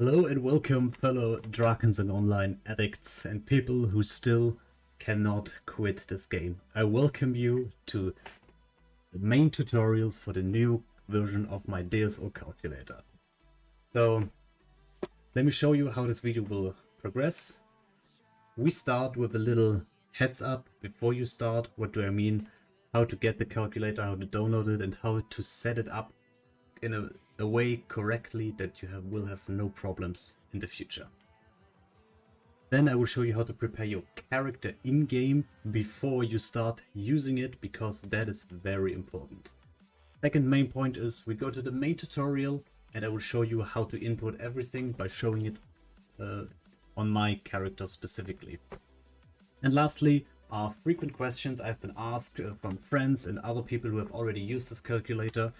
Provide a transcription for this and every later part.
Hello and welcome, fellow Drakens and online addicts and people who still cannot quit this game. I welcome you to the main tutorial for the new version of my DSO Calculator. So, let me show you how this video will progress. We start with a little heads up before you start. What do I mean? How to get the calculator, how to download it, and how to set it up in a way correctly that you will have no problems in the future. Then I will show you how to prepare your character in-game before you start using it, because that is very important. Second main point is we go to the main tutorial and I will show you how to input everything by showing it on my character specifically. And lastly, are frequent questions I've been asked from friends and other people who have already used this calculator,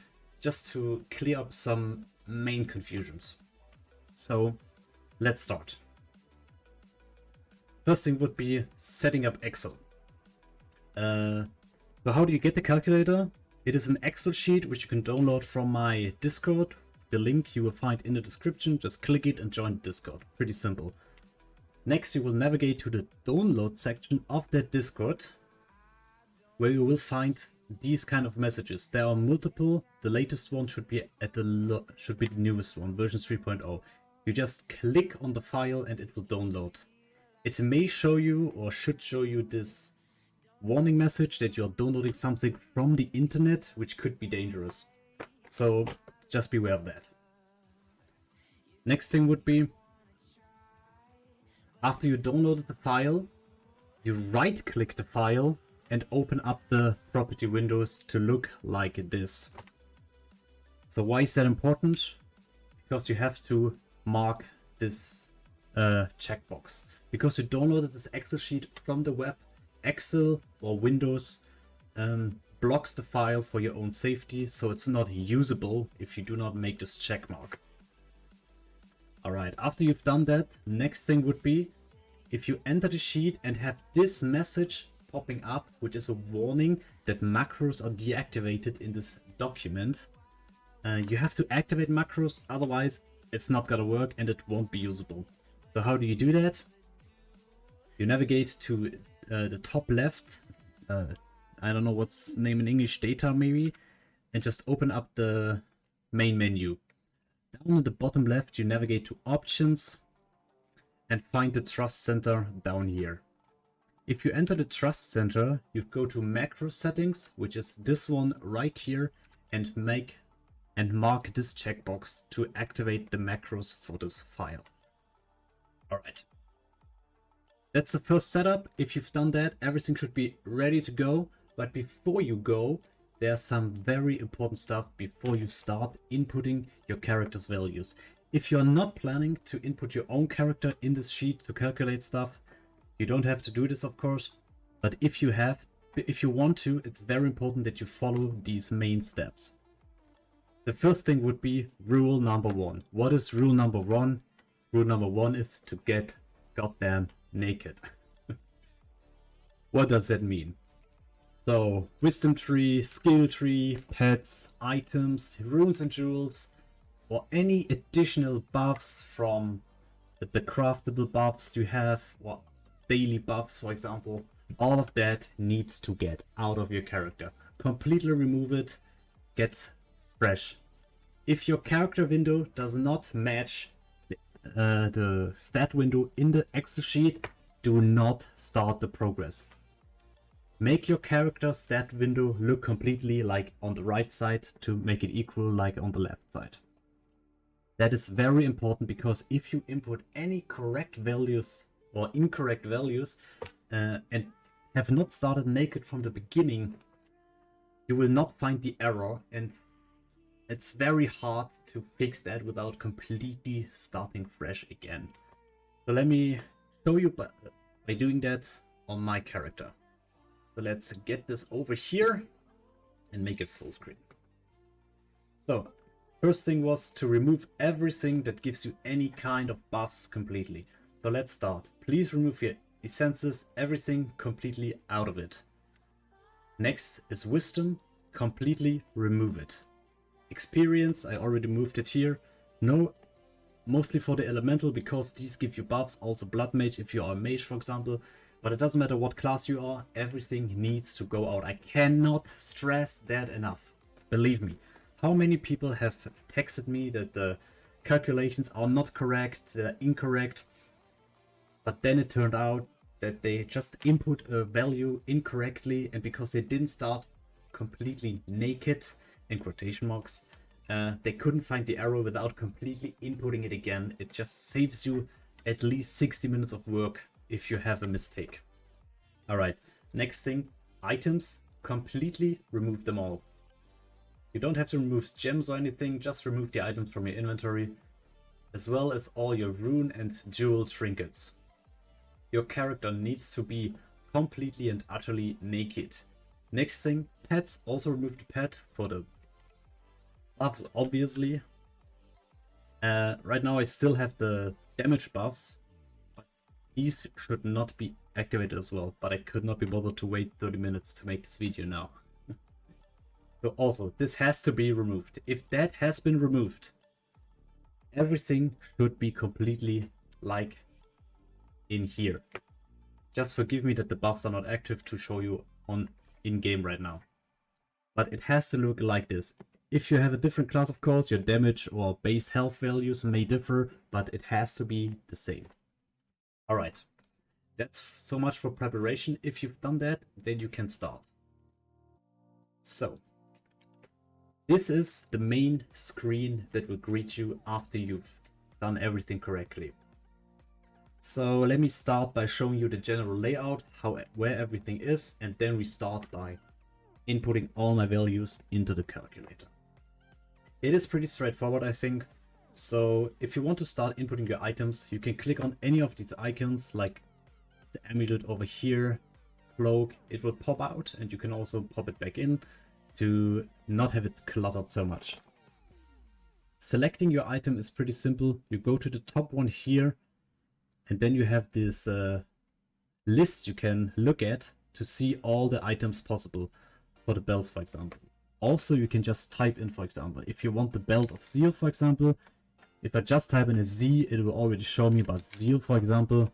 just to clear up some main confusions. So let's start. First thing would be setting up Excel. So how do you get the calculator? It is an Excel sheet which you can download from my Discord. The link you will find in the description. Just click it and join Discord. Pretty simple. Next, you will navigate to the download section of that Discord, where you will find these kind of messages. There are multiple. The latest one should be the newest one, version 3.0. You just click on the file and it will download. It may show you, or should show you, this warning message that you're downloading something from the internet, which could be dangerous. So just beware of that. Next thing would be, after you downloaded the file, you right click the file and open up the property windows to look like this. So why is that important? Because you have to mark this checkbox. Because you downloaded this Excel sheet from the web, Excel or Windows blocks the file for your own safety, so it's not usable if you do not make this check mark. Alright, after you've done that, next thing would be, if you enter the sheet and have this message popping up, which is a warning that macros are deactivated in this document, you have to activate macros, otherwise it's not gonna work and it won't be usable. So how do you do that? You navigate to the top left, I don't know what's name in English, data maybe, and just open up the main menu. Down at the bottom left, you navigate to options and find the trust center down here. If you enter the trust center, you go to macro settings, which is this one right here, and mark this checkbox to activate the macros for this file. Alright. That's the first setup. If you've done that, everything should be ready to go. But before you go, there's some very important stuff before you start inputting your character's values. If you're not planning to input your own character in this sheet to calculate stuff, you don't have to do this, of course. But if you want to, it's very important that you follow these main steps. The first thing would be rule number 1. What is rule number 1? Rule number 1 is to get goddamn naked. What does that mean? So, wisdom tree, skill tree, pets, items, runes and jewels, or any additional buffs from the craftable buffs you have, or daily buffs, for example, all of that needs to get out of your character. Completely remove it, get fresh. If your character window does not match the stat window in the Excel sheet, do not start the progress. Make your character stat window look completely like on the right side to make it equal like on the left side. That is very important, because if you input any correct values or incorrect values and have not started naked from the beginning, you will not find the error, and it's very hard to fix that without completely starting fresh again. So let me show you by doing that on my character. So let's get this over here and make it full screen. So first thing was to remove everything that gives you any kind of buffs completely. So let's start. Please remove your essences, everything completely out of it. Next is wisdom, completely remove it. Experience, I already moved it here. No mostly for the elemental, because these give you buffs. Also blood mage if you are a mage, for example. But it doesn't matter what class you are, everything needs to go out. I cannot stress that enough. Believe me. How many people have texted me that the calculations are not correct, they're incorrect, but then it turned out that they just input a value incorrectly, and because they didn't start completely naked, in quotation marks, they couldn't find the error without completely inputting it again. It just saves you at least 60 minutes of work if you have a mistake. Alright, next thing, items. Completely remove them all. You don't have to remove gems or anything, just remove the items from your inventory, as well as all your rune and jewel trinkets. Your character needs to be completely and utterly naked. Next thing, pets. Also remove the pet for the buffs, obviously. Right now I still have the damage buffs, but these should not be activated as well, but I could not be bothered to wait 30 minutes to make this video now. So also, this has to be removed. If that has been removed, everything should be completely like in here. Just forgive me that the buffs are not active to show you on in-game right now. But it has to look like this. If you have a different class, of course, your damage or base health values may differ, but it has to be the same. Alright, that's so much for preparation. If you've done that, then you can start. So, this is the main screen that will greet you after you've done everything correctly. So let me start by showing you the general layout, where everything is, and then we start by inputting all my values into the calculator. It is pretty straightforward, I think. So if you want to start inputting your items, you can click on any of these icons, like the amulet over here, cloak. It will pop out, and you can also pop it back in to not have it cluttered so much. Selecting your item is pretty simple. You go to the top one here, and then you have this list you can look at to see all the items possible for the belt, for example. Also, you can just type in, for example, if you want the belt of Zeal, for example, if I just type in a Z, it will already show me about Zeal, for example.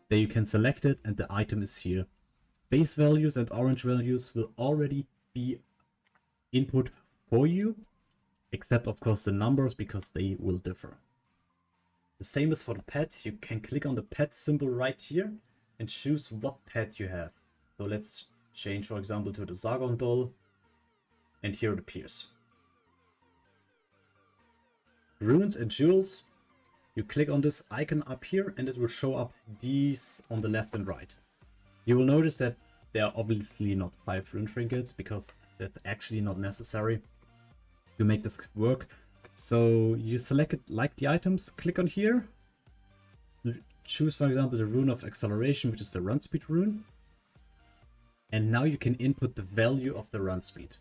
There you can select it, and the item is here. Base values and orange values will already be input for you, except of course the numbers, because they will differ. The same is for the pet. You can click on the pet symbol right here and choose what pet you have. So let's change, for example, to the Zargon doll, and here it appears. Runes and jewels. You click on this icon up here and it will show up these on the left and right. You will notice that there are obviously not 5 rune trinkets, because that's actually not necessary to make this work. So you select it like the items, click on here, choose for example the rune of acceleration, which is the run speed rune, and now you can input the value of the run speed.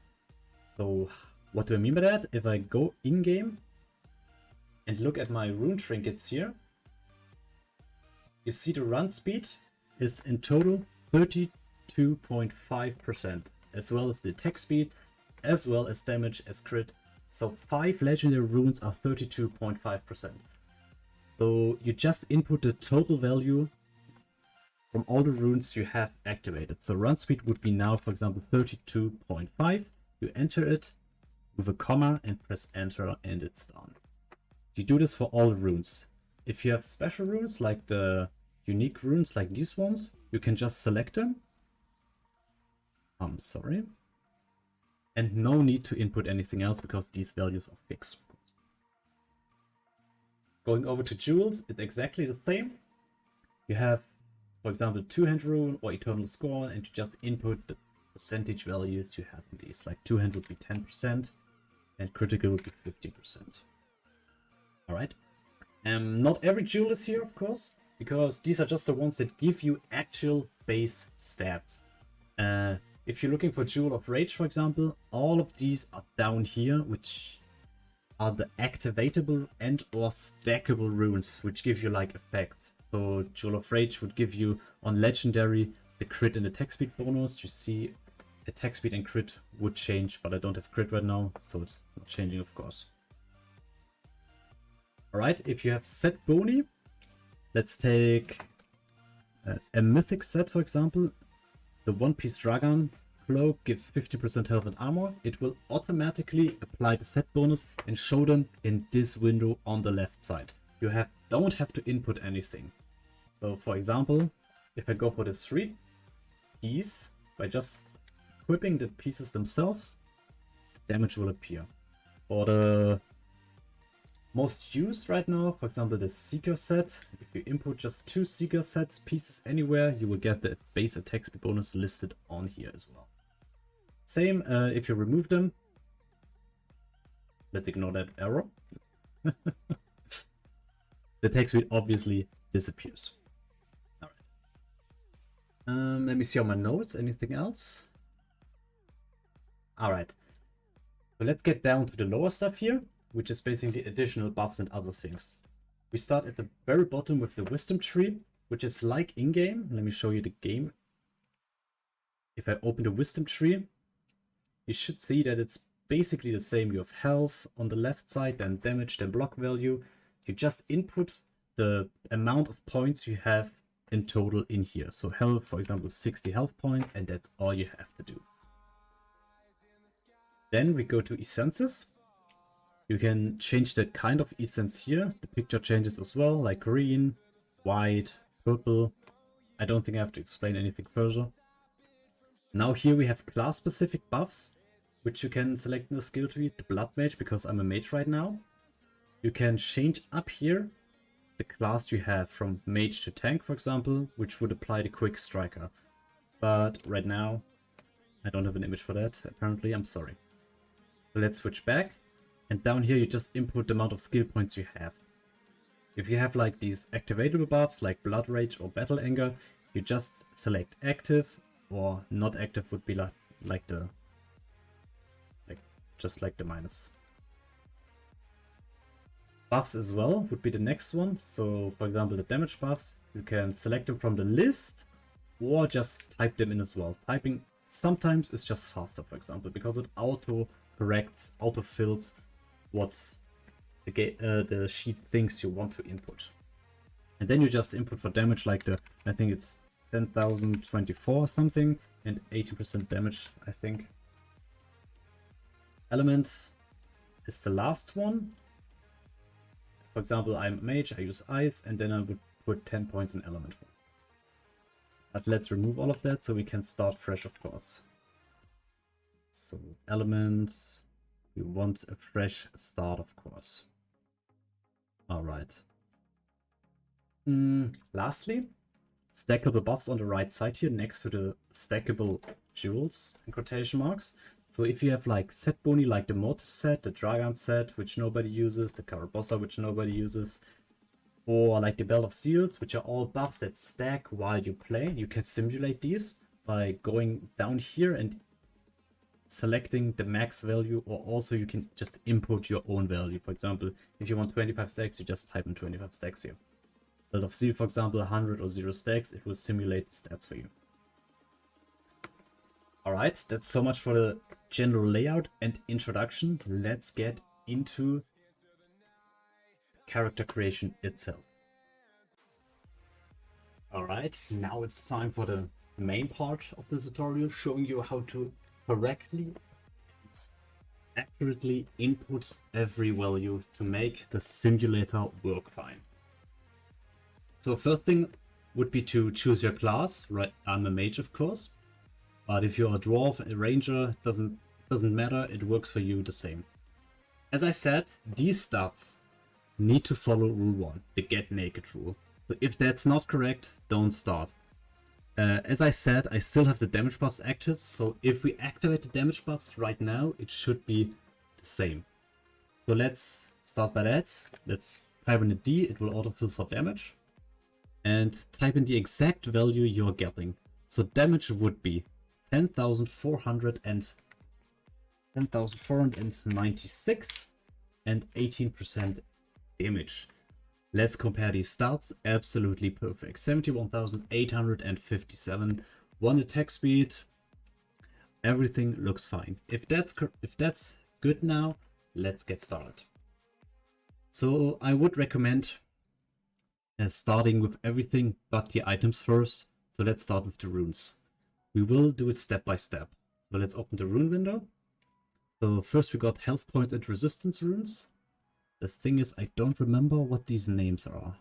So what do I mean by that? If I go in game and look at my rune trinkets here, you see the run speed is in total 32.5%, as well as the attack speed, as well as damage as crit. So 5 legendary runes are 32.5%. So you just input the total value from all the runes you have activated. So run speed would be now, for example, 32.5. You enter it with a comma and press enter, and it's done. You do this for all runes. If you have special runes, like the unique runes like these ones, you can just select them. I'm sorry. And no need to input anything else, because these values are fixed. Going over to jewels, it's exactly the same. You have, for example, 2-hand rune or eternal scorn, and you just input the percentage values you have in these. Like 2-hand would be 10%, and critical would be 50%. Alright. Not every jewel is here, of course, because these are just the ones that give you actual base stats. If you're looking for Jewel of Rage, for example, all of these are down here, which are the activatable and or stackable runes, which give you like effects. So Jewel of Rage would give you on Legendary the crit and attack speed bonus. You see attack speed and crit would change, but I don't have crit right now, so it's not changing, of course. Alright, if you have set boni, let's take a mythic set, for example. The one-piece dragon cloak gives 50% health and armor. It will automatically apply the set bonus and show them in this window on the left side. You don't have to input anything. So for example, if I go for the 3 keys, by just equipping the pieces themselves, the damage will appear. For the most used right now, for example the Seeker set, if you input just 2 Seeker sets pieces anywhere, you will get the base attack speed bonus listed on here as well. Same if you remove them. Let's ignore that error. The attack speed obviously disappears. Alright. Let me see on my notes, anything else? Alright. So let's get down to the lower stuff here, which is basically additional buffs and other things. We start at the very bottom with the wisdom tree, which is like in-game. Let me show you the game. If I open the wisdom tree, you should see that it's basically the same. You have health on the left side, then damage, then block value. You just input the amount of points you have in total in here. So health, for example, 60 health points, and that's all you have to do. Then we go to essences. You can change the kind of essence here. The picture changes as well, like green, white, purple. I don't think I have to explain anything further. Now here we have class specific buffs, which you can select in the skill tree. The blood mage, because I'm a mage right now. You can change up here the class you have from mage to tank, for example, which would apply the quick striker. But right now, I don't have an image for that, apparently, I'm sorry. So let's switch back. And down here you just input the amount of skill points you have. If you have like these activatable buffs like Blood Rage or Battle Anger, you just select active, or not active would be just like the minus. Buffs as well would be the next one. So for example the damage buffs, you can select them from the list or just type them in as well. Typing sometimes is just faster, for example, because it auto corrects, auto fills what the sheet thinks you want to input. And then you just input for damage like the, I think it's 10,024 or something, and 18% damage, I think. Element is the last one. For example, I'm a mage, I use ice, and then I would put 10 points in element 1. But let's remove all of that so we can start fresh, of course. So elements, we want a fresh start, of course. Alright. Lastly, stackable buffs on the right side here next to the stackable jewels in quotation marks. So if you have like set boni like the Mortis set, the Dragon set, which nobody uses, the Carabossa, which nobody uses, or like the Belt of Seals, which are all buffs that stack while you play, you can simulate these by going down here and selecting the max value, or also you can just input your own value. For example, if you want 25 stacks, you just type in 25 stacks here. Belt of Seal, for example, 100 or 0 stacks, it will simulate the stats for you. Alright, that's so much for the general layout and introduction. Let's get into character creation itself. Alright, now it's time for the main part of the tutorial, showing you how to correctly and accurately input every value to make the simulator work fine. So first thing would be to choose your class. Right, I'm a mage, of course. But if you're a dwarf, a ranger, doesn't matter, it works for you the same. As I said, these stats need to follow rule 1, the get naked rule. So if that's not correct, don't start. As I said, I still have the damage buffs active, so if we activate the damage buffs right now, it should be the same. So let's start by that. Let's type in a D, it will autofill for damage. And type in the exact value you're getting. So damage would be 10,496 and 18% damage. Let's compare these stats. Absolutely perfect. 71,857, 1 attack speed. Everything looks fine. If that's good now, let's get started. So I would recommend starting with everything but the items first. So let's start with the runes. We will do it step by step. So let's open the rune window. So first we got health points and resistance runes. The thing is, I don't remember what these names are.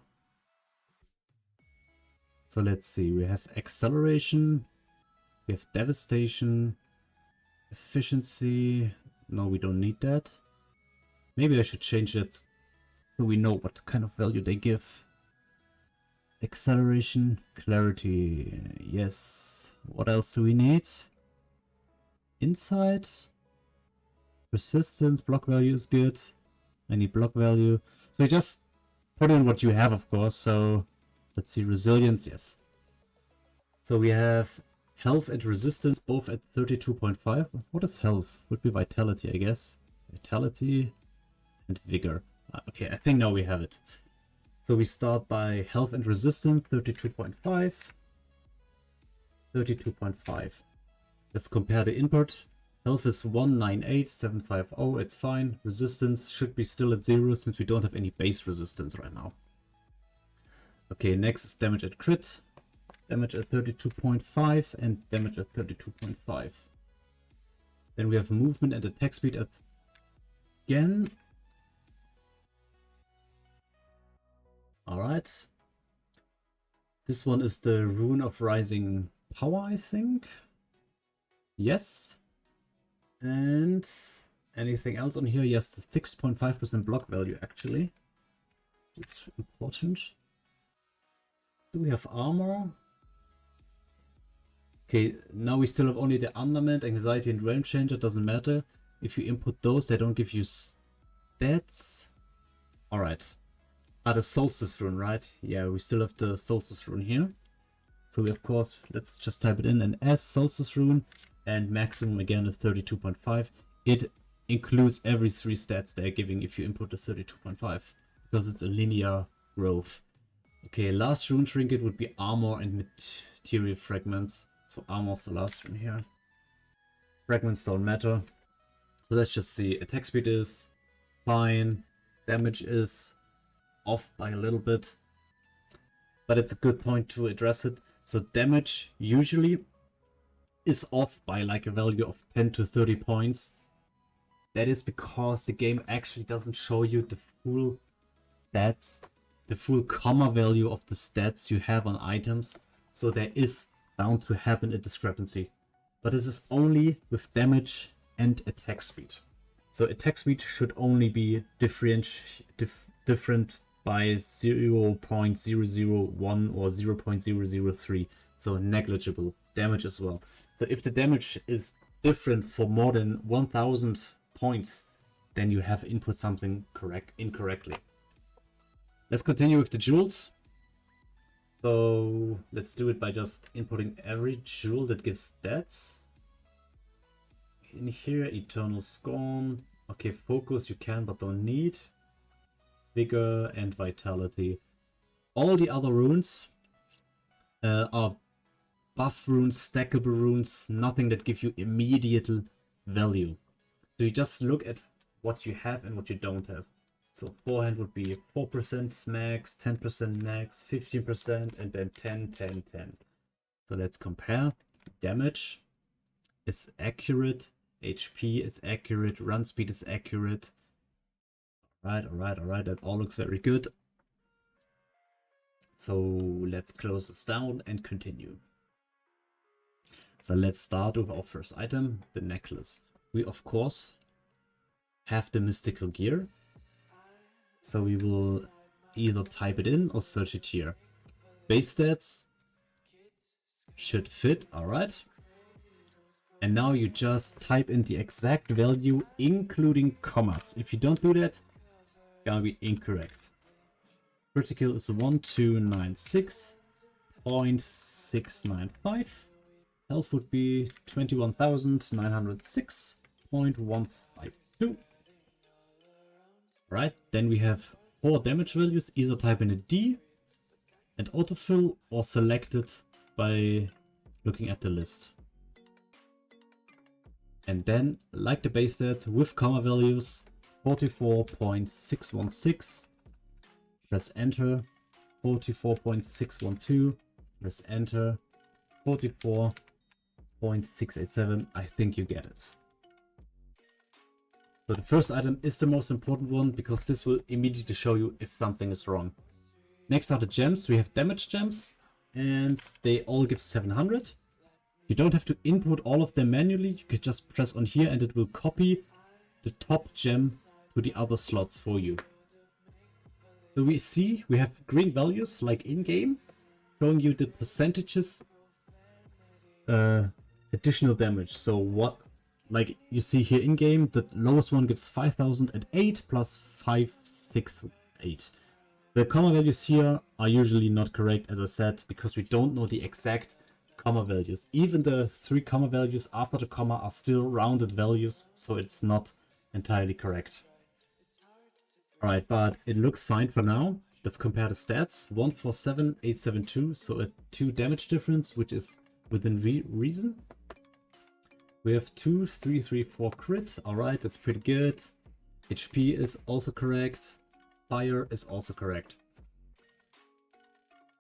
So let's see, we have acceleration, we have devastation, efficiency. No, we don't need that. Maybe I should change it so we know what kind of value they give. Acceleration, clarity, yes. What else do we need? Insight, resistance, block value is good. I need block value. So you just put in what you have, of course. So let's see, resilience, yes. So we have health and resistance both at 32.5. What is health? Would be vitality, I guess. Vitality and vigor. Okay, I think now we have it. So we start by health and resistance, 32.5. 32.5. Let's compare the input. Health is 198750, it's fine. Resistance should be still at 0 since we don't have any base resistance right now. Okay, next is damage at crit. Damage at 32.5 and damage at 32.5. Then we have movement and attack speed at again. Alright. This one is the Rune of Rising Power, I think. Yes. And anything else on here? Yes, the 6.5% block value actually. It's important. Do we have armor? Okay, now we still have only the Undermint, Anxiety, and Realm Changer. Doesn't matter. If you input those, they don't give you stats. Alright. The Solstice Rune, right? Yeah, we still have the Solstice Rune here. So we, of course, let's just type it in. And as Solstice Rune, and maximum again is 32.5. It includes every 3 stats they're giving if you input the 32.5. Because it's a linear growth. Okay, last rune trinket would be armor and material fragments. So armor's the last rune here. Fragments don't matter. So let's just see. Attack speed is fine. Damage is off by a little bit. But it's a good point to address it. So damage usually is off by like a value of 10 to 30 points. That is because the game actually doesn't show you the full stats, the full comma value of the stats you have on items. So there is bound to happen a discrepancy. But this is only with damage and attack speed. So attack speed should only be different by 0.001 or 0.003. So negligible. Damage as well. So if the damage is different for more than 1000 points, then you have input something incorrectly. Let's continue with the jewels. So let's do it by just inputting every jewel that gives stats. In here, Eternal Scorn. Okay, focus you can but don't need. Vigor and Vitality. All the other runes are buff runes, stackable runes, nothing that give you immediate value. So you just look at what you have and what you don't have. So forehand would be 4% max, 10% max, 15%, and then 10, 10, 10. So let's compare. Damage is accurate, HP is accurate, run speed is accurate. Alright, that all looks very good. So let's close this down and continue. So let's start with our first item, the necklace. We of course have the mystical gear. So we will either type it in or search it here. Base stats should fit, alright. And now you just type in the exact value including commas. If you don't do that, it's gonna be incorrect. Critical is 1296.695. Health would be 21,906.152. Right, then we have 4 damage values. Either type in a D and autofill or select it by looking at the list. And then, like the base stat, with comma values, 44.616 press enter, 44.612, press enter, 44.687. I think you get it. So the first item is the most important one because this will immediately show you if something is wrong. Next are the gems. We have damage gems and they all give 700. You don't have to input all of them manually. You can just press on here and it will copy the top gem to the other slots for you. So we see we have green values like in-game, showing you the percentages additional damage. So what, like you see here in-game, the lowest one gives 5008 plus 568. The comma values here are usually not correct, as I said, because we don't know the exact comma values. Even the 3 comma values after the comma are still rounded values, so it's not entirely correct. Alright, but it looks fine for now. Let's compare the stats. 147872, so a 2 damage difference, which is within reason. We have 2334 crit. Alright, that's pretty good. HP is also correct. Fire is also correct.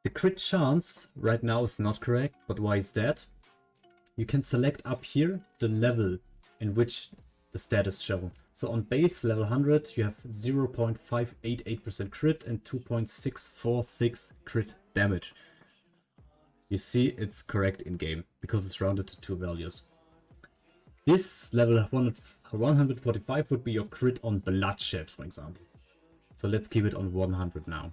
The crit chance right now is not correct, but why is that? You can select up here the level in which the stat is shown. So on base level 100 you have 0.588% crit and 2.646 crit damage. You see it's correct in game because it's rounded to 2 values. This level 145 would be your crit on bloodshed, for example. So let's keep it on 100 now.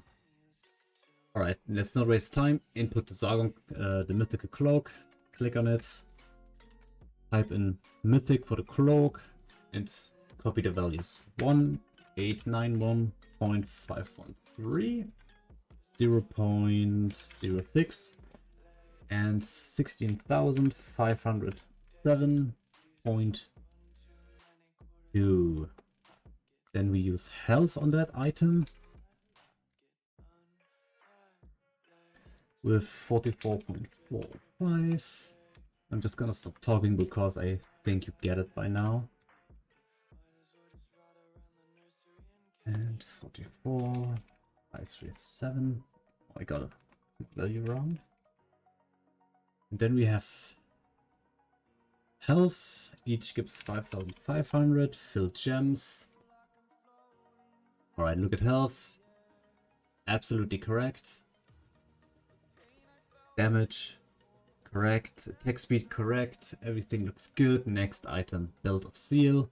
Alright, let's not waste time. Input the Sargon, the mythical cloak. Click on it. Type in mythic for the cloak and copy the values. 1891.513, 0.06, and 16,507.2. Then we use health on that item with 44.45. I'm just gonna stop talking because I think you get it by now. And 44.537. Oh, I got a value wrong. And then we have health. Each gives 5,500. Filled gems. Alright, look at health. Absolutely correct. Damage. Correct. Attack speed correct. Everything looks good. Next item. Belt of Seal.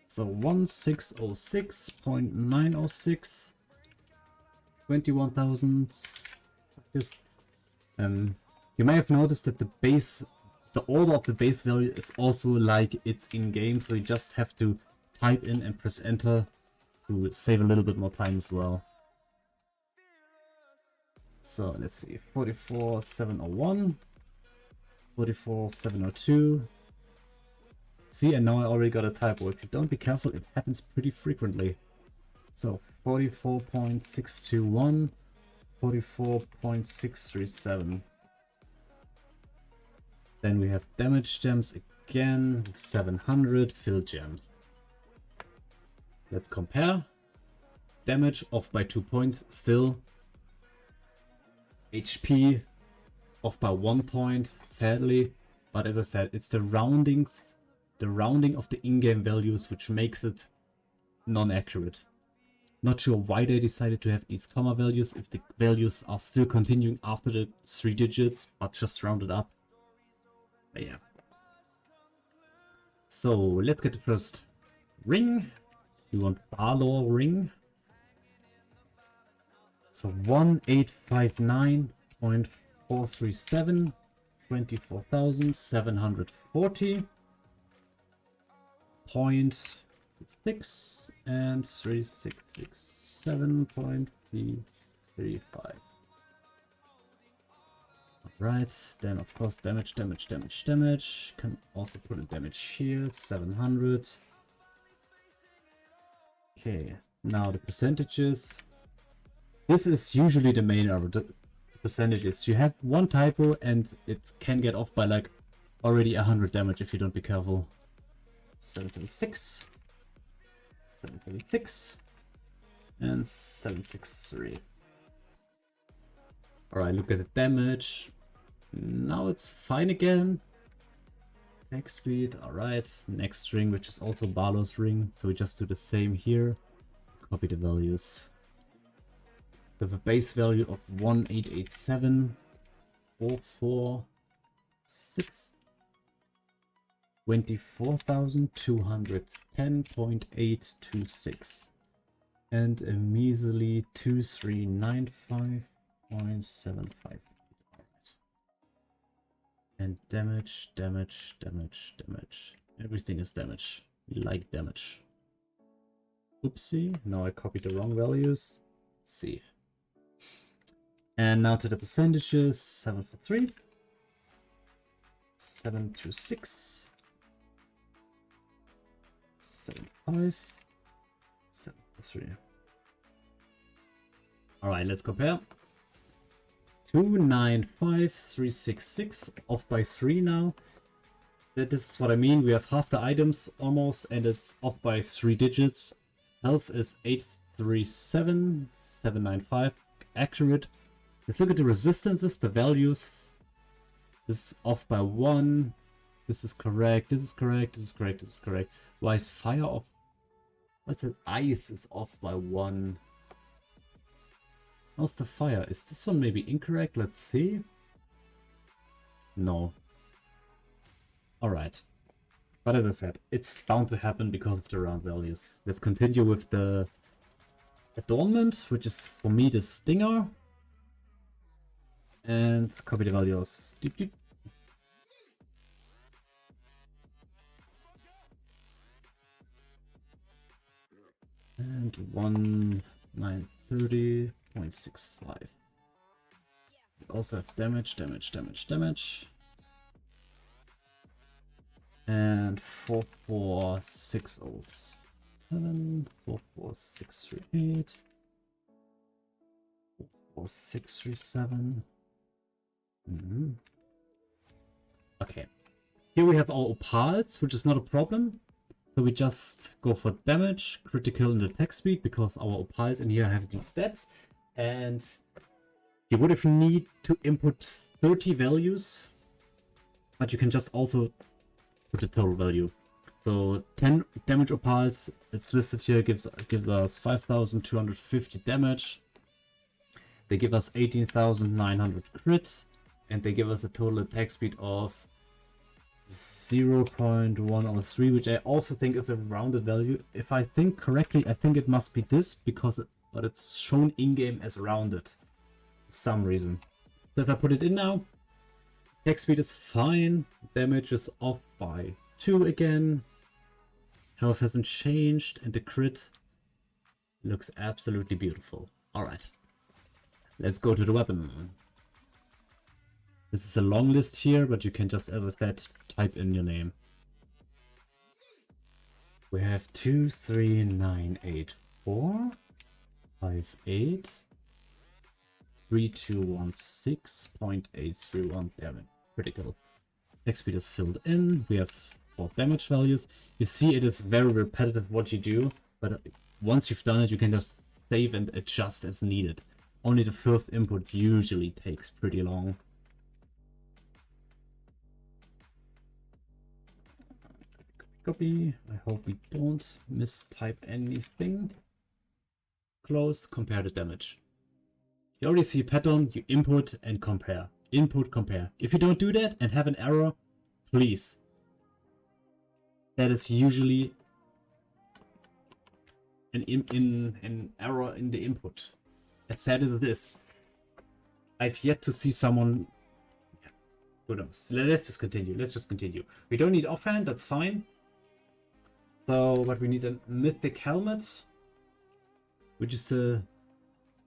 So 1606.906. 21,000. You may have noticed that the order of the base value is also like it's in game, so you just have to type in and press enter to save a little bit more time as well. So let's see, 44,701, 44,702. See, and now I already got a typo. If you don't be careful, it happens pretty frequently. So 44.621, 44.637. Then we have damage gems again, 700 fill gems. Let's compare. Damage off by 2 points still. HP off by 1 point, sadly. But as I said, it's the rounding of the in-game values which makes it non-accurate. Not sure why they decided to have these comma values if the values are still continuing after the 3 digits, but just rounded up. But yeah. So let's get the first ring. We want Balor ring. So 1859.437, 24,740.6 and 3667.335. Right, then of course damage. Can also put a damage here, 700. Okay, now the percentages. This is usually the main error, the percentages. You have one typo and it can get off by like already 100 damage if you don't be careful. 736, 736, and 763. Alright, look at the damage. Now it's fine again. Attack speed, alright. Next ring, which is also Barlow's ring. So we just do the same here. Copy the values. With a base value of 1887, 446, 24,210.826. And a measly 2395.75. And damage, damage, damage, damage. Everything is damage. We like damage. Oopsie, now I copied the wrong values. Let's see. And now to the percentages. 7 for 3. 7 to 6. 7 5. 7 for 3. Alright, let's compare. 295366, off by 3 now. This is what I mean. We have half the items almost, and it's off by 3 digits. Health is 837795, accurate. Let's look at the resistances, the values. This is off by 1. This is correct. This is correct. This is correct. This is correct. Why is fire off? What's it? Ice is off by 1. How's the fire? Is this one maybe incorrect? Let's see. No. Alright. But as I said, it's bound to happen because of the round values. Let's continue with the adornment, which is for me the stinger. And copy the values. Deep, deep. And 1930. 0.65. We also have damage, damage, damage, damage. And 44607, 44638, 44637. Okay. Here we have our opals, which is not a problem. So we just go for damage, critical, and attack speed, because our opals in here have these stats. And you would have need to input 30 values, but you can just also put the total value. So 10 damage opals, it's listed here, gives us 5,250 damage. They give us 18,900 crits, and they give us a total attack speed of 0.103, which I also think is a rounded value. If I think correctly, I think it must be this, but it's shown in-game as rounded for some reason. So if I put it in now, attack speed is fine, damage is off by 2 again, health hasn't changed, and the crit looks absolutely beautiful. Alright, let's go to the weapon. This is a long list here, but you can just, as I said, type in your name. We have 23984, 58, 3216.831 damage. Critical. Attack speed is filled in. We have 4 damage values. You see, it is very repetitive what you do, but once you've done it, you can just save and adjust as needed. Only the first input usually takes pretty long. Copy. I hope we don't mistype anything. Close, compare the damage. You already see a pattern, you input and compare. Input, compare. If you don't do that and have an error, please. That is usually an error in the input. As sad as it is. I've yet to see someone... Who knows? Let's just continue. Let's just continue. We don't need offhand, that's fine. So, but we need a mythic helmet, which is a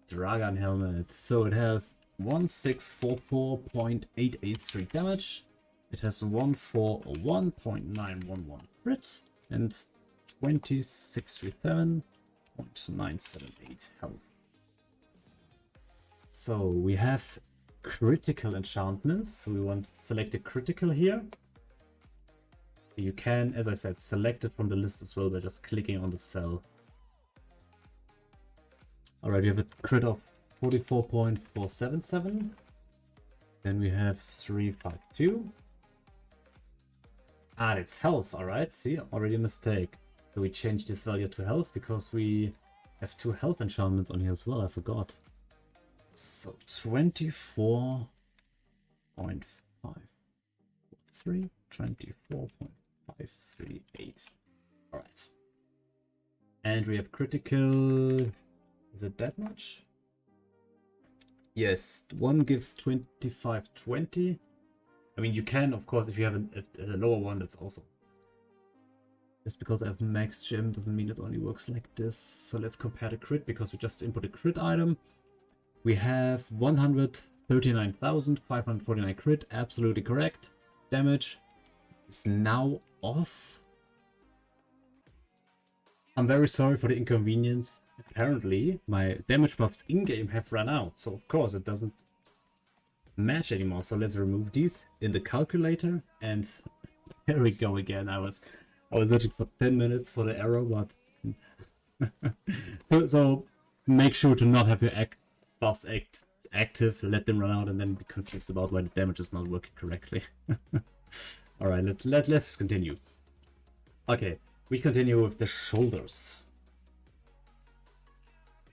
dragon helmet. So it has 1644.883 damage. It has 1401.911 crit and 2637.978 health. So we have critical enchantments. So we want to select a critical here. You can, as I said, select it from the list as well by just clicking on the cell. Alright, we have a crit of 44.477. Then we have 352. Ah, it's health, alright, see, already a mistake. So we change this value to health because we have 2 health enchantments on here as well, I forgot. So 24.543, 24.538. Alright. And we have critical. Is it that much? Yes, one gives 2520. I mean, you can, of course, if you have a lower one, that's also. Just because I have max gem doesn't mean it only works like this. So let's compare the crit, because we just input a crit item. We have 139,549 crit, absolutely correct. Damage is now off. I'm very sorry for the inconvenience. Apparently, my damage buffs in-game have run out, so of course it doesn't match anymore. So let's remove these in the calculator, and here we go again. I was searching for 10 minutes for the error, but so make sure to not have your buffs active, let them run out, and then be confused about why the damage is not working correctly. All right, let's just continue. Okay, we continue with the shoulders.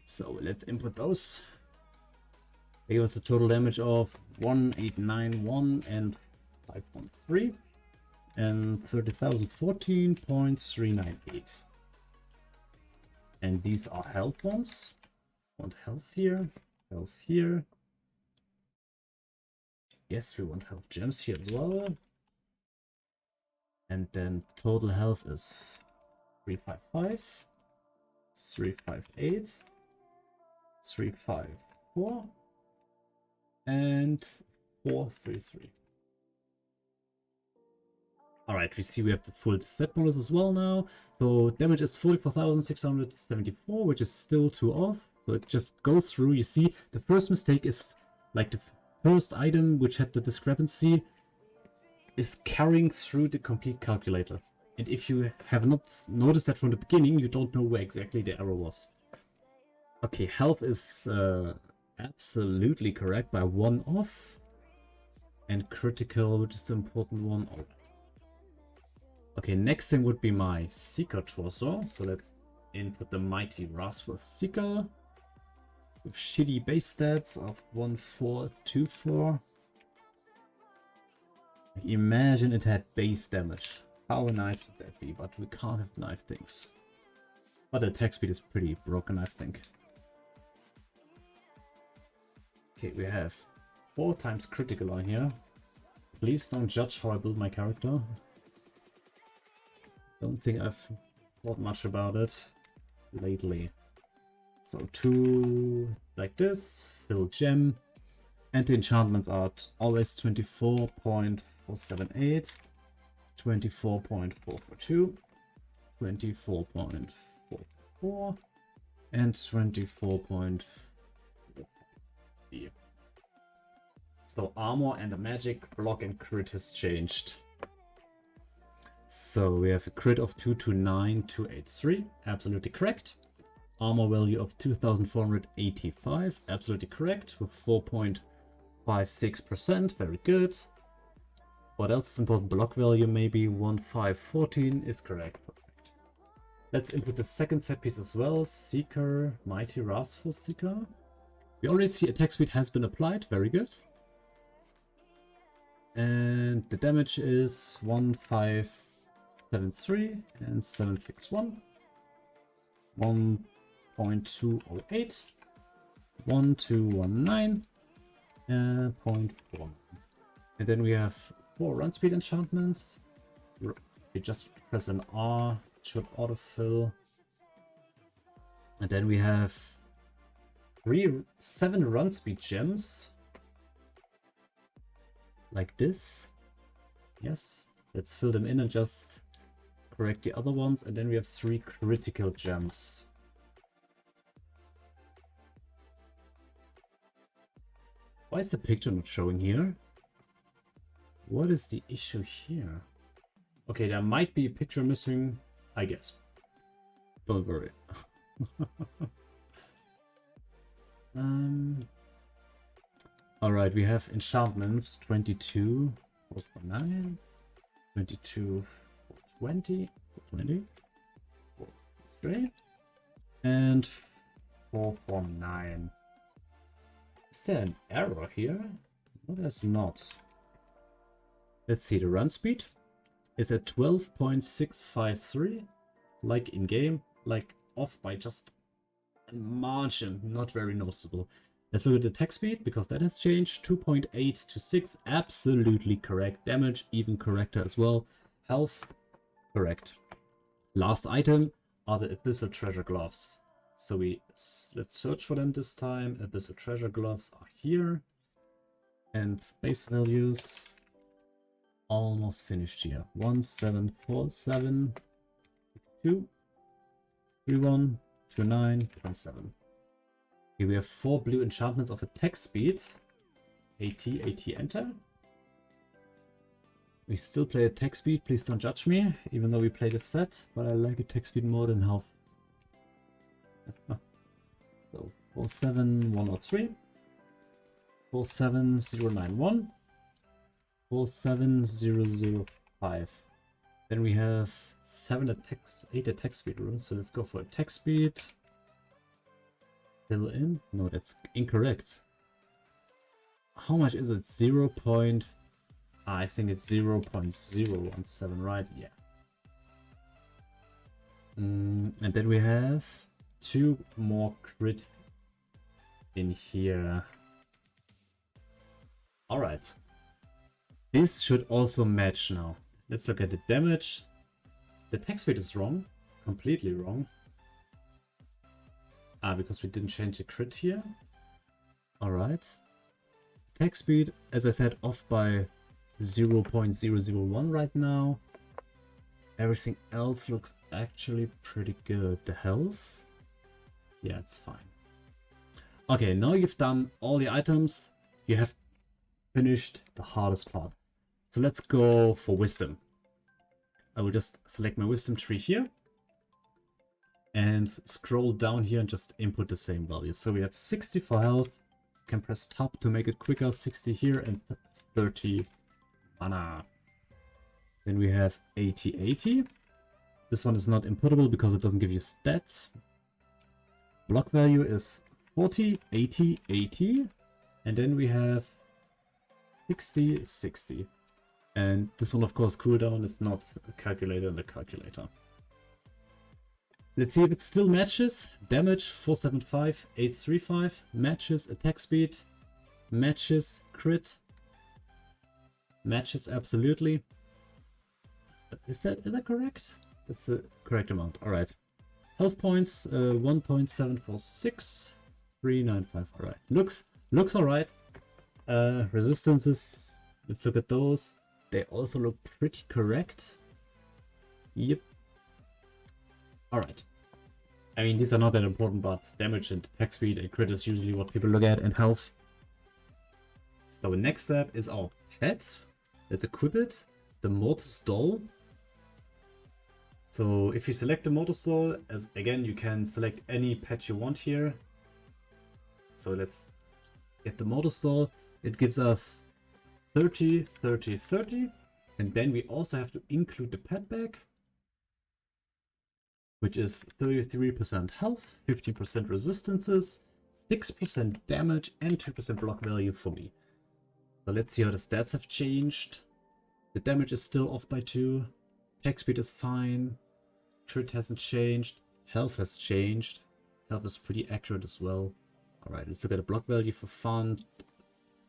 So let's input those. They give us a total damage of 1891 and 5.3 and 30,014.398. And these are health ones. Want health here, health here. Yes, we want health gems here as well. And then total health is 355, 358. 354 and 433. Alright, we see we have the full set bonus as well now. So damage is 44,674, which is still 2 off. So it just goes through. You see, the first mistake is like the first item which had the discrepancy is carrying through the complete calculator. And if you have not noticed that from the beginning, you don't know where exactly the error was. Okay, health is absolutely correct by 1 off. And critical, which is the important one. Alright. Okay, next thing would be my Seeker torso. So let's input the mighty Wrathful Seeker. With shitty base stats of 1424. Imagine it had base damage. How nice would that be? But we can't have nice things. But the attack speed is pretty broken, I think. Okay, we have 4 times critical on here. Please don't judge how I build my character. Don't think I've thought much about it lately. So 2 like this, fill gem. And the enchantments are always 24.478, 24.442, 24.44, and 24.4. So armor and the magic, block and crit has changed. So we have a crit of 229283, absolutely correct. Armor value of 2485, absolutely correct, with 4.56%, very good. What else is important? Block value maybe 1514 is correct. Perfect. Let's input the second set piece as well. Seeker, Mighty Wrathful Seeker. We already see attack speed has been applied, very good. And the damage is 1573 and 761. 1.208, 1219, and 0.4. And then we have 4 run speed enchantments. You just press an R, it should autofill. And then we have 7 run speed gems. Like this. Yes, let's fill them in and just correct the other ones. And then we have 3 critical gems. Why is the picture not showing here? What is the issue here? Okay, there might be a picture missing, I guess. Don't worry. Alright, we have enchantments 22, 449, 22, 420, 420, 433, and 449. Is there an error here? No, there's not. Let's see, the run speed is at 12.653, like in game, like off by just a margin, not very noticeable. Let's look at the attack speed, because that has changed. 2.8 to 6, absolutely correct. Damage, even correcter as well. Health, correct. Last item are the Abyssal Treasure Gloves. So let's search for them this time. Abyssal Treasure Gloves are here. And base values, almost finished here. 1747, 2, 31, 29, 27. Okay, we have 4 blue enchantments of attack speed. AT, enter. We still play attack speed, please don't judge me, even though we play this set, but I like attack speed more than health. So 47103, 47091, 47005. Then we have 8 attack speed runes, so let's go for attack speed. Fill in? No, that's incorrect. How much is it? 0. I think it's 0.017, right? Yeah. And then we have 2 more crit in here. Alright. This should also match now. Let's look at the damage. The attack speed is wrong. Completely wrong. Because we didn't change the crit here. Alright. Attack speed, as I said, off by 0.001 right now. Everything else looks actually pretty good. The health? Yeah, it's fine. Okay, now you've done all the items. You have finished the hardest part. So let's go for wisdom. I will just select my wisdom tree here. And scroll down here and just input the same value. So we have 60 for health. You can press tab to make it quicker. 60 here and 30 mana. Then we have 80. This one is not inputable because it doesn't give you stats. Block value is 40, 80. And then we have 60. And this one, of course, cooldown is not calculated in the calculator. Let's see if it still matches. Damage 475, 835. Matches attack speed. Matches crit. Matches absolutely. Is that correct? That's the correct amount. Alright. Health points 1.746. 395. Alright. Looks alright. Resistances. Let's look at those. They also look pretty correct. Yep. Alright. I mean, these are not that important, but damage and attack speed and crit is usually what people look at, and health. So the next step is our pet. Let's equip it. The Mortis Doll. So if you select the Mortis Doll, as again, you can select any pet you want here. So let's get the Mortis Doll. It gives us 30, 30, 30. And then we also have to include the pet bag, which is 33% health, 15% resistances, 6% damage, and 2% block value for me. So let's see how the stats have changed. The damage is still off by 2. Attack speed is fine. Crit hasn't changed. Health has changed. Health is pretty accurate as well. Alright, let's look at the block value for fun.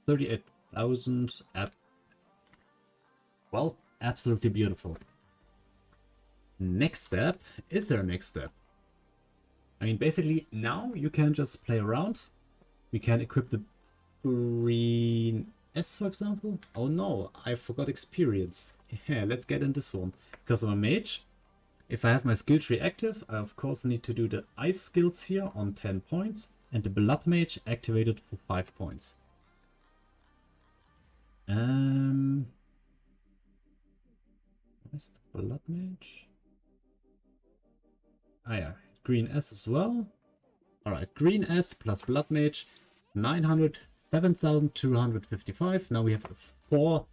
38,000. Well, absolutely beautiful. Next step. Is there a next step? I mean, basically, now you can just play around. We can equip the green S, for example. Oh no, I forgot experience. Yeah, let's get in this one. Because I'm a mage. If I have my skill tree active, I of course need to do the ice skills here on 10 points. And the blood mage activated for 5 points. Where's the blood mage? Ah yeah, green S as well. Alright, green S plus blood mage, 7,255. Now we have a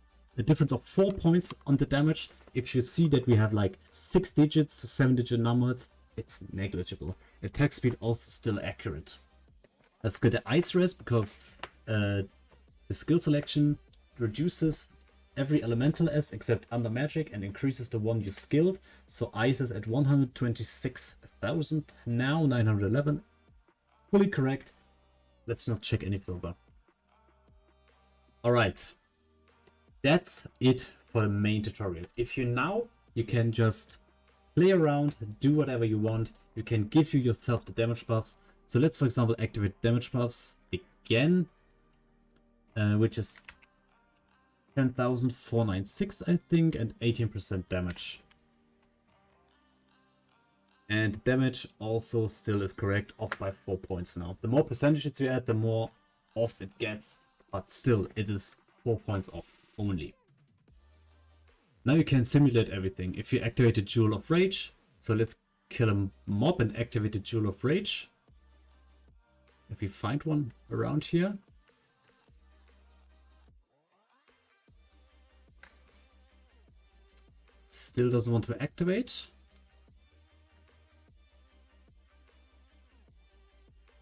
difference of 4 points on the damage. If you see that we have like 6 digits to 7-digit numbers, it's negligible. Attack speed also still accurate. Let's get the ice rest because the skill selection reduces every elemental S except under magic and increases the one you skilled. So ice is at 126,000 now, 911. Fully correct. Let's not check any further. Alright. That's it for the main tutorial. If you can just play around, do whatever you want. You can give yourself the damage buffs. So let's, for example, activate damage buffs again, which is 10,496, I think, and 18% damage. And damage also still is correct, off by 4 points now. The more percentages you add, the more off it gets, but still it is 4 points off only. Now you can simulate everything. If you activate the Jewel of Rage, so let's kill a mob and activate the Jewel of Rage. If we find one around here. Still doesn't want to activate.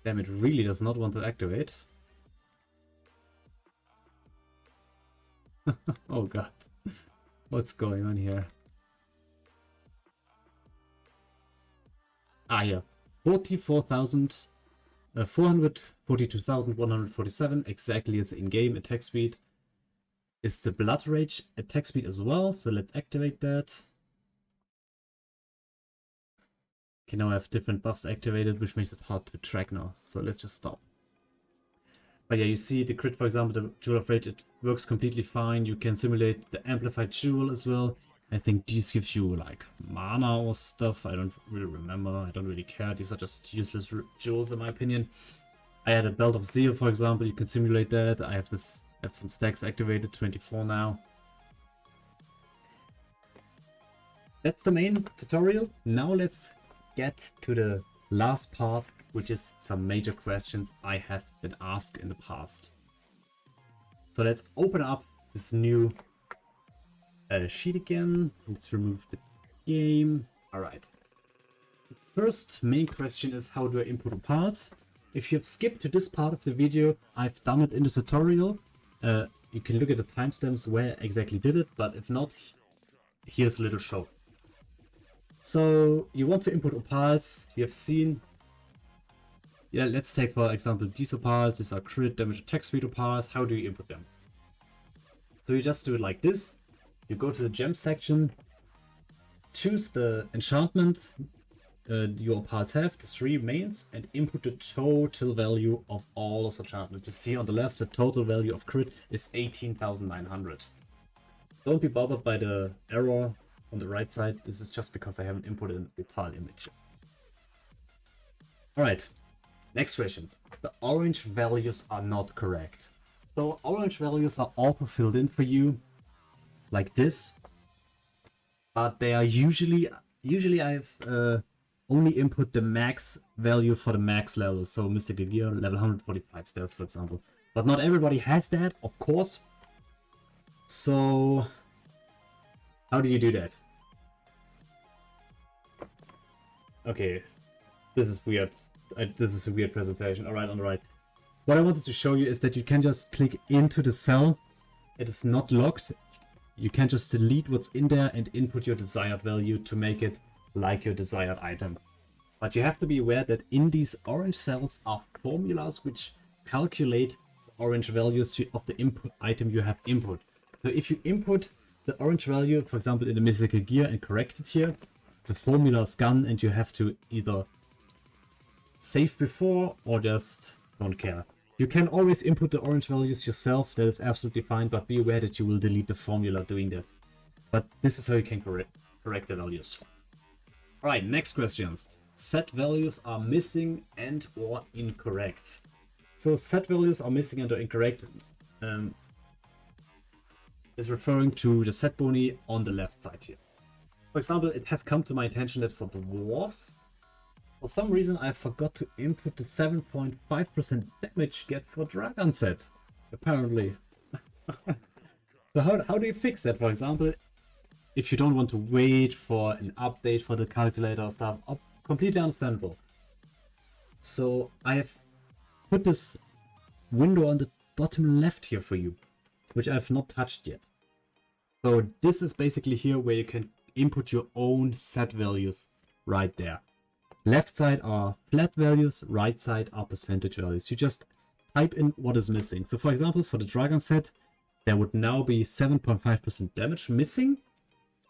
Damn, it really does not want to activate. Oh god. What's going on here? Ah, yeah. 442,147, exactly as in-game attack speed. Is the Blood Rage attack speed as well, so let's activate that. Okay, now I have different buffs activated, which makes it hard to track now, so let's just stop. But yeah, you see the crit, for example, the Jewel of Rage, it works completely fine. You can simulate the Amplified Jewel as well. I think these gives you like mana or stuff. I don't really remember. I don't really care. These are just useless jewels in my opinion. I had a Belt of Zeal, for example. You can simulate that. I have some stacks activated, 24 now. That's the main tutorial. Now let's get to the last part, which is some major questions I have been asked in the past. So let's open up this new sheet again. Let's remove the game. Alright. The first main question is, how do I input parts? If you have skipped to this part of the video, I've done it in the tutorial. You can look at the timestamps where I exactly did it, but if not, here's a little show. So you want to input opals. You have seen. Yeah, let's take for example these opals. These are crit, damage, attack speed opals. How do you input them? So you just do it like this. You go to the gem section, choose the enchantment your opals have, the 3 mains, and input the total value of all those enchantments. You see on the left, the total value of crit is 18,900. Don't be bothered by the error on the right side. This is just because I haven't inputted an opal image. Alright, next questions. The orange values are not correct. So orange values are auto filled in for you like this, but they are usually I've only input the max value for the max level. So mystical gear level 145 stairs, for example, but not everybody has that, of course. So how do you do that? Okay, this is weird. This is a weird presentation. Alright, on the right. What I wanted to show you is that you can just click into the cell. It is not locked. You can just delete what's in there and input your desired value to make it like your desired item. But you have to be aware that in these orange cells are formulas which calculate the orange values of the input item you have input. So if you input the orange value, for example, in the mythical gear and correct it here, the formula is gone and you have to either save before or just don't care. You can always input the orange values yourself, that is absolutely fine, but be aware that you will delete the formula doing that. But this is how you can correct the values. Alright, next questions. Set values are missing and or incorrect. So set values are missing and or incorrect is referring to the set boni on the left side here. For example, it has come to my attention that for dwarves, for some reason I forgot to input the 7.5% damage get for dragon set, apparently. So how do you fix that? For example, if you don't want to wait for an update for the calculator or stuff, completely understandable. So I have put this window on the bottom left here for you, which I have not touched yet. So this is basically here where you can input your own set values right there. Left side are flat values, right side are percentage values. You just type in what is missing. So for example, for the dragon set, there would now be 7.5% damage missing,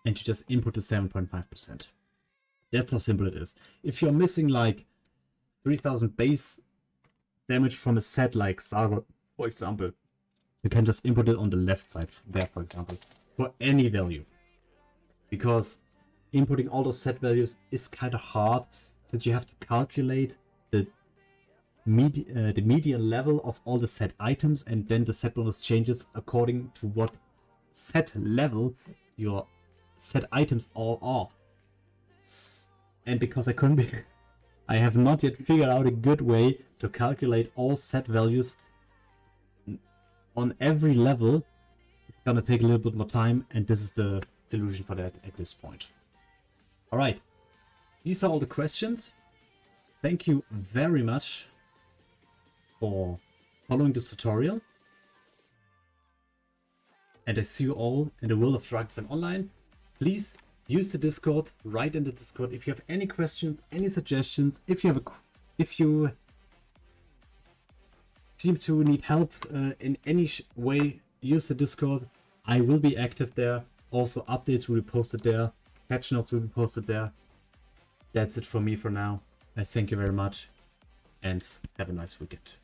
and you just input the 7.5%. That's how simple it is. If you're missing like 3000 base damage from a set like Sargot, for example, you can just input it on the left side there, for example, for any value. Because inputting all those set values is kind of hard, since you have to calculate the median level of all the set items, and then the set bonus changes according to what set level your set items all are. And because I have not yet figured out a good way to calculate all set values on every level, it's gonna take a little bit more time, and this is the solution for that at this point. Alright, these are all the questions. Thank you very much for following this tutorial. And I see you all in the world of Dragons and Online. Please use the Discord, write in the Discord if you have any questions, any suggestions, if you seem to need help in any way, use the Discord. I will be active there. Also, updates will be posted there. Patch notes will be posted there. That's it for me for now. I thank you very much and have a nice weekend.